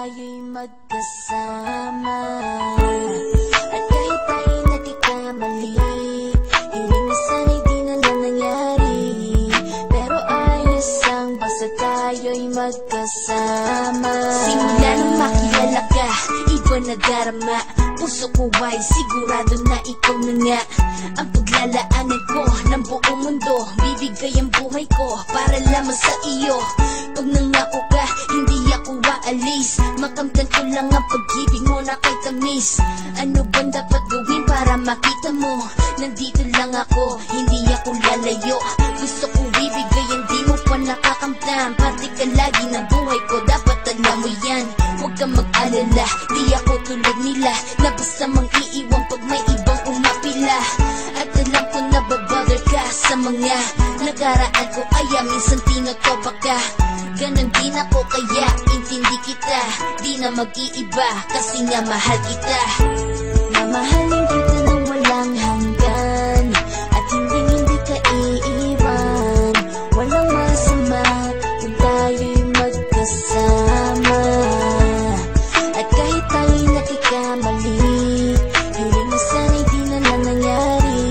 tayo'y magkasama. At kahit tayo'y nagkakamali, hiling na sana'y di na lang nangyari. Pero ayos ang basta tayo'y magkasama. Simula nang makilala ka, iba na darama. Puso ko ay sigurado na ikaw na nga ang paglalaanan ko ng buong mundo. Bibigay ang buhay ko para lamang sa iyo. Pag nangako ka, hindi ako aalis. Makamtan ko lang ang pag-ibig mo na kay tamis. Ano bang dapat gawin para makita mo? Nandito lang ako, hindi ako lalayo. Gusto ko bibigay ang di mo pa nakakamtan. Parte ka lagi ng buhay ko, dapat alam mo yan. Huwag kang mag-alala, di ako tulad nila na basta mang iiwan pag may ibang umapila. At alam ko na babother ka sa mga nakaraan ko, kaya minsan tinotopa ka. Ganon din ako kaya intindi kita, di na mag-iiba kasi nga mahal kita. Mamahalin kita nang walang hanggan, at hindi ka iiwan. Walang masama kung tayo'y magkasama. At kahit tayo'y nagkakamali, hiling na sana'y di na lang nangyari.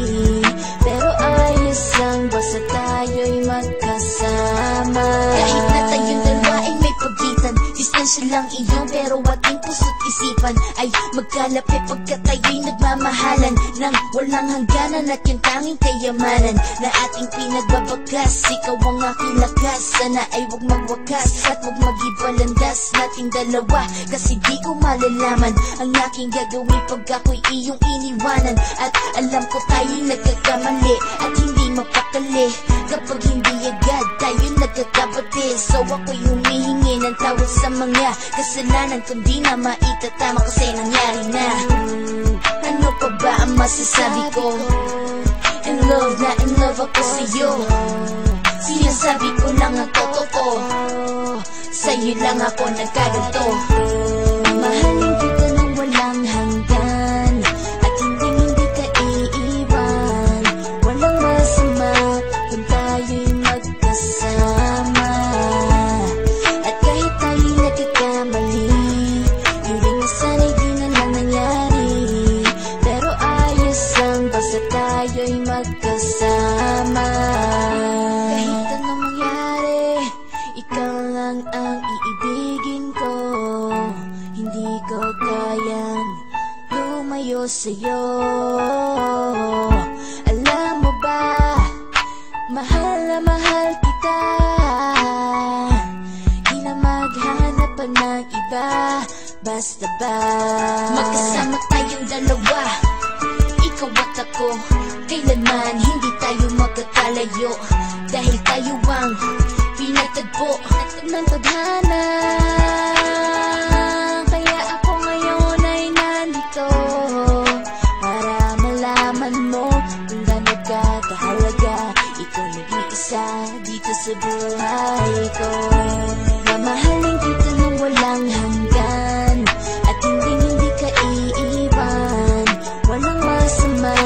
Pero ayos lang basta tayo'y magkasama. Kahit na tayong dalawa ay may pagitan, distansya lang iyon pero ating puso't isipan ay magkalapit pagkat tayo'y nagmamahalan ng walang hangganan. At yung tanging kayamanan na ating pinagbabagas, ikaw ang aking lakas. Sana ay huwag magwakas at huwag mag-ibalandas nating dalawa, kasi di ko malalaman ang aking gagawin pag ako'y iyong iniwanan. At alam ko tayo'y nagkakamali at hindi mapakali kapag hindi agad tayo'y nagkakabati. So ako'y humihingi ng tawad sa mga kasalanan, kundi na maitatama kasi nangyari na. Ano pa ba ang masasabi ko? In love na in love ako sa'yo. Sinasabi ko lang ang totoo, sa'yo lang ako nagkaganto. Mahalin kita nang walang hanggan, at hindi ka iiwan. Walang masama kung tayo'y magkasama. At kahit tayo'y nagkakamali, hiling na sana'y di na lang nangyari. Pero ayos lang basta tayo'y magkasama. Kahit anong mangyari, ikaw lang ang iibigin ko. Hindi ko kayang lumayo sa'yo. Alam mo ba, mahal na mahal kita. Di na maghanap pa ng iba, basta ba magkasama tayong dalawa, ikaw at ako. Kailanman hindi tayo magkakalayo, dahil tayo ang pinagtagpo ng tadhana. Kaya ako ngayon ay nandito para malaman mo kung gaano ka kahalaga. Ikaw nag-iisa dito sa buhay ko. Mamahalin kita nang walang hanggan, at hindi ka iiwan. Walang masama